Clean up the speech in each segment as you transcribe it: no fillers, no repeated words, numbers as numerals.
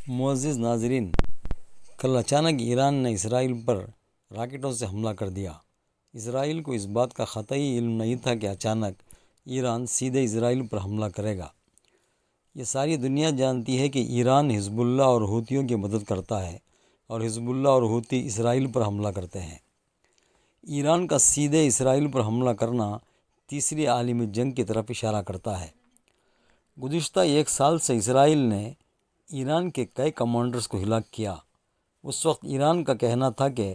معزز ناظرین، کل اچانک ایران نے اسرائیل پر راکٹوں سے حملہ کر دیا۔ اسرائیل کو اس بات کا قطعی علم نہیں تھا کہ اچانک ایران سیدھے اسرائیل پر حملہ کرے گا۔ یہ ساری دنیا جانتی ہے کہ ایران حزب اللہ اور حوثیوں کی مدد کرتا ہے اور حزب اللہ اور حوثی اسرائیل پر حملہ کرتے ہیں۔ ایران کا سیدھے اسرائیل پر حملہ کرنا تیسری عالمی جنگ کی طرف اشارہ کرتا ہے۔ گزشتہ ایک سال سے اسرائیل نے ایران کے کئی کمانڈرز کو ہلاک کیا۔ اس وقت ایران کا کہنا تھا کہ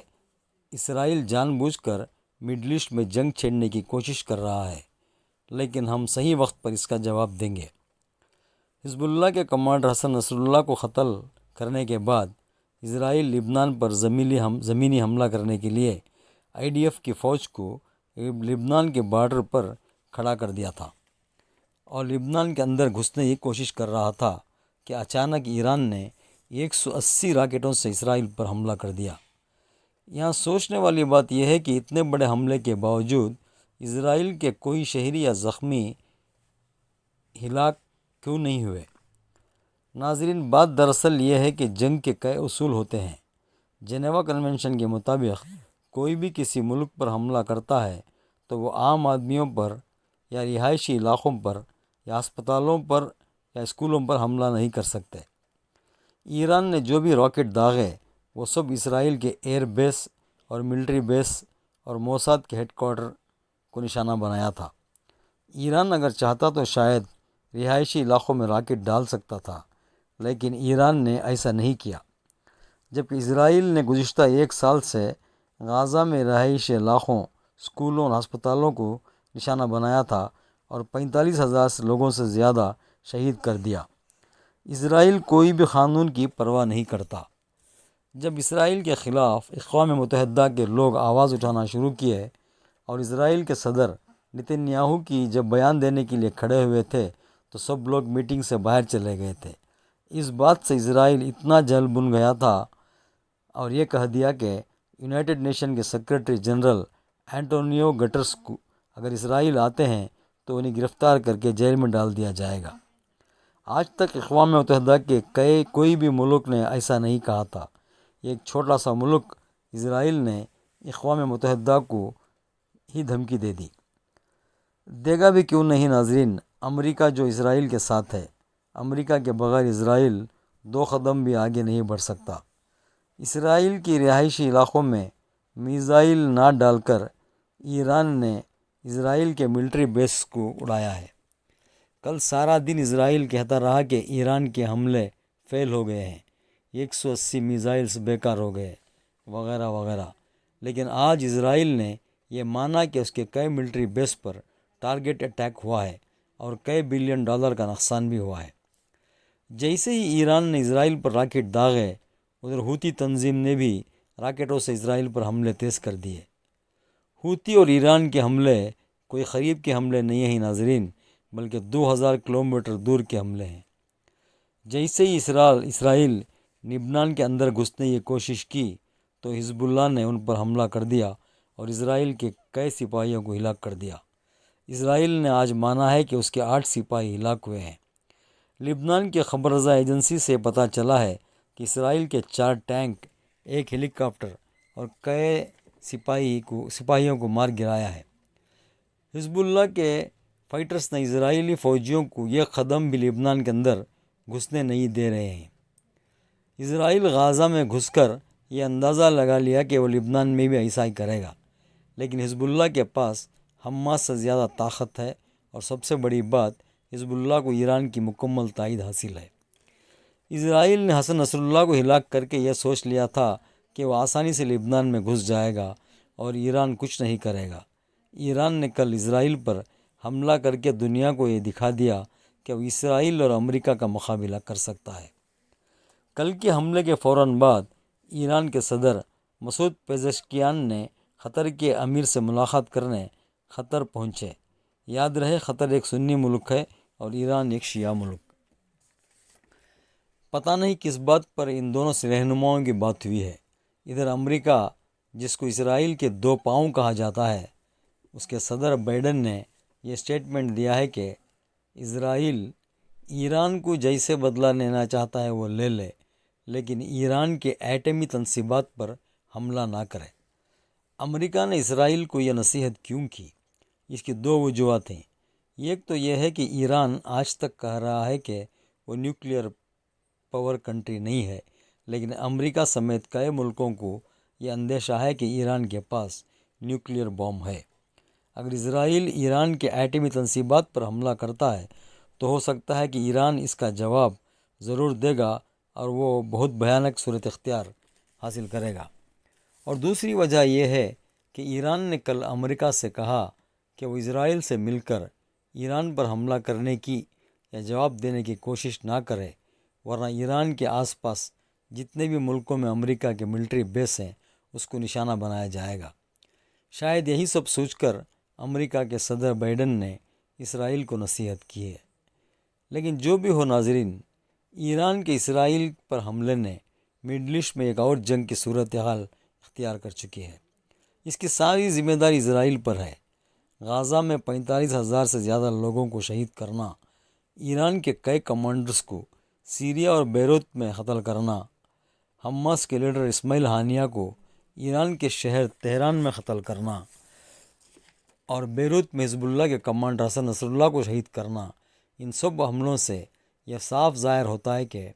اسرائیل جان بوجھ کر مڈل ایسٹ میں جنگ چھیڑنے کی کوشش کر رہا ہے، لیکن ہم صحیح وقت پر اس کا جواب دیں گے۔ حزب اللہ کے کمانڈر حسن نصر اللہ کو قتل کرنے کے بعد اسرائیل لبنان پر زمینی حملہ کرنے کے لیے IDF کی فوج کو لبنان کے بارڈر پر کھڑا کر دیا تھا اور لبنان کے اندر گھسنے کی کوشش کر رہا تھا کہ اچانک ایران نے 180 راکٹوں سے اسرائیل پر حملہ کر دیا۔ یہاں سوچنے والی بات یہ ہے کہ اتنے بڑے حملے کے باوجود اسرائیل کے کوئی شہری یا زخمی ہلاک کیوں نہیں ہوئے؟ ناظرین، بات دراصل یہ ہے کہ جنگ کے کئی اصول ہوتے ہیں۔ جنیوا کنونشن کے مطابق کوئی بھی کسی ملک پر حملہ کرتا ہے تو وہ عام آدمیوں پر یا رہائشی علاقوں پر یا اسپتالوں پر یا اسکولوں پر حملہ نہیں کر سکتے۔ ایران نے جو بھی راکٹ داغے وہ سب اسرائیل کے ایئر بیس اور ملٹری بیس اور موساد کے ہیڈ کوارٹر کو نشانہ بنایا تھا۔ ایران اگر چاہتا تو شاید رہائشی علاقوں میں راکٹ ڈال سکتا تھا، لیکن ایران نے ایسا نہیں کیا۔ جبکہ اسرائیل نے گزشتہ ایک سال سے غزہ میں رہائشی علاقوں، اسکولوں اور ہسپتالوں کو نشانہ بنایا تھا اور 45,000 لوگوں سے زیادہ شہید کر دیا۔ اسرائیل کوئی بھی قانون کی پرواہ نہیں کرتا۔ جب اسرائیل کے خلاف اقوام متحدہ کے لوگ آواز اٹھانا شروع کیے اور اسرائیل کے صدر نتن یاہو کی جب بیان دینے کے لیے کھڑے ہوئے تھے تو سب لوگ میٹنگ سے باہر چلے گئے تھے۔ اس بات سے اسرائیل اتنا جل بن گیا تھا اور یہ کہہ دیا کہ یونائٹڈ نیشن کے سیکرٹری جنرل اینٹونیو گٹرس کو اگر اسرائیل آتے ہیں تو انہیں گرفتار کر کے جیل میں ڈال دیا جائے گا۔ آج تک اقوام متحدہ کے کوئی بھی ملک نے ایسا نہیں کہا تھا۔ ایک چھوٹا سا ملک اسرائیل نے اقوام متحدہ کو ہی دھمکی دے گا بھی کیوں نہیں ناظرین؟ امریکہ جو اسرائیل کے ساتھ ہے، امریکہ کے بغیر اسرائیل 2 قدم بھی آگے نہیں بڑھ سکتا۔ اسرائیل کی رہائشی علاقوں میں میزائل نہ ڈال کر ایران نے اسرائیل کے ملٹری بیس کو اڑایا ہے۔ کل سارا دن اسرائیل کہتا رہا کہ ایران کے حملے فیل ہو گئے ہیں، 180 میزائلز بیکار ہو گئے وغیرہ وغیرہ، لیکن آج اسرائیل نے یہ مانا کہ اس کے کئی ملٹری بیس پر ٹارگٹ اٹیک ہوا ہے اور کئی بلین ڈالر کا نقصان بھی ہوا ہے۔ جیسے ہی ایران نے اسرائیل پر راکٹ داغے، ادھر حوثی تنظیم نے بھی راکٹوں سے اسرائیل پر حملے تیز کر دیے۔ حوثی اور ایران کے حملے کوئی قریب کے حملے نہیں ہیں ناظرین، بلکہ 2000 کلومیٹر دور کے حملے ہیں۔ جیسے ہی اسرائیل لبنان کے اندر گھسنے کی کوشش کی تو حزب اللہ نے ان پر حملہ کر دیا اور اسرائیل کے کئی سپاہیوں کو ہلاک کر دیا۔ اسرائیل نے آج مانا ہے کہ اس کے 8 سپاہی ہلاک ہوئے ہیں۔ لبنان کی خبر رساں ایجنسی سے پتہ چلا ہے کہ اسرائیل کے 4 ٹینک، 1 ہیلی کاپٹر اور کئی سپاہیوں کو مار گرایا ہے۔ حزب اللہ کے فائٹرز نے اسرائیلی فوجیوں کو یہ قدم بھی لبنان کے اندر گھسنے نہیں دے رہے ہیں۔ اسرائیل غزہ میں گھس کر یہ اندازہ لگا لیا کہ وہ لبنان میں بھی ایسا ہی کرے گا، لیکن حزب اللہ کے پاس حماس سے زیادہ طاقت ہے اور سب سے بڑی بات، حزب اللہ کو ایران کی مکمل تائید حاصل ہے۔ اسرائیل نے حسن نصر اللہ کو ہلاک کر کے یہ سوچ لیا تھا کہ وہ آسانی سے لبنان میں گھس جائے گا اور ایران کچھ نہیں کرے گا۔ ایران نے کل اسرائیل پر حملہ کر کے دنیا کو یہ دکھا دیا کہ وہ اسرائیل اور امریکہ کا مقابلہ کر سکتا ہے۔ کل کے حملے کے فوراً بعد ایران کے صدر مسعود پزشکیان نے قطر کے امیر سے ملاقات کرنے قطر پہنچے۔ یاد رہے، قطر ایک سنی ملک ہے اور ایران ایک شیعہ ملک۔ پتہ نہیں کس بات پر ان دونوں سے رہنماؤں کی بات ہوئی ہے۔ ادھر امریکہ، جس کو اسرائیل کے 2 پاؤں کہا جاتا ہے، اس کے صدر بائیڈن نے یہ سٹیٹمنٹ دیا ہے کہ اسرائیل ایران کو جیسے بدلہ لینا چاہتا ہے وہ لے لے، لیکن ایران کے ایٹمی تنصیبات پر حملہ نہ کرے۔ امریکہ نے اسرائیل کو یہ نصیحت کیوں کی؟ اس کی دو وجوہات ہیں۔ ایک تو یہ ہے کہ ایران آج تک کہہ رہا ہے کہ وہ نیوکلیئر پاور کنٹری نہیں ہے، لیکن امریکہ سمیت کئی ملکوں کو یہ اندیشہ ہے کہ ایران کے پاس نیوکلیئر بم ہے۔ اگر اسرائیل ایران کے ایٹمی تنصیبات پر حملہ کرتا ہے تو ہو سکتا ہے کہ ایران اس کا جواب ضرور دے گا اور وہ بہت بھیانک صورت اختیار حاصل کرے گا۔ اور دوسری وجہ یہ ہے کہ ایران نے کل امریکہ سے کہا کہ وہ اسرائیل سے مل کر ایران پر حملہ کرنے کی یا جواب دینے کی کوشش نہ کرے، ورنہ ایران کے آس پاس جتنے بھی ملکوں میں امریکہ کے ملٹری بیس ہیں اس کو نشانہ بنایا جائے گا۔ شاید یہی سب سوچ کر امریکہ کے صدر بائیڈن نے اسرائیل کو نصیحت کی ہے۔ لیکن جو بھی ہو ناظرین، ایران کے اسرائیل پر حملے نے مڈل ایسٹ میں ایک اور جنگ کی صورتحال اختیار کر چکی ہے۔ اس کی ساری ذمہ داری اسرائیل پر ہے۔ غزہ میں 45,000 سے زیادہ لوگوں کو شہید کرنا، ایران کے کئی کمانڈرز کو سیریا اور بیروت میں قتل کرنا، حماس کے لیڈر اسماعیل ہانیہ کو ایران کے شہر تہران میں قتل کرنا اور بیروت میں حزب اللہ کے کمانڈر حسن نصر اللہ کو شہید کرنا، ان سب حملوں سے یہ صاف ظاہر ہوتا ہے کہ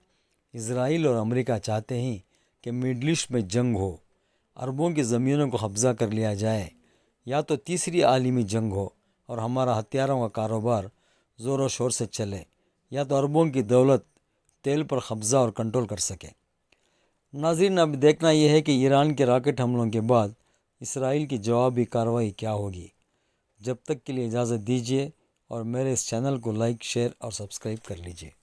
اسرائیل اور امریکہ چاہتے ہیں کہ مڈل ایسٹ میں جنگ ہو، عربوں کی زمینوں کو قبضہ کر لیا جائے، یا تو تیسری عالمی جنگ ہو اور ہمارا ہتھیاروں کا کاروبار زور و شور سے چلے، یا تو عربوں کی دولت تیل پر قبضہ اور کنٹرول کر سکے۔ ناظرین، اب دیکھنا یہ ہے کہ ایران کے راکٹ حملوں کے بعد اسرائیل کی جوابی کارروائی کیا ہوگی۔ جب تک کے لیے اجازت دیجیے اور میرے اس چینل کو لائک، شیئر اور سبسکرائب کر لیجیے۔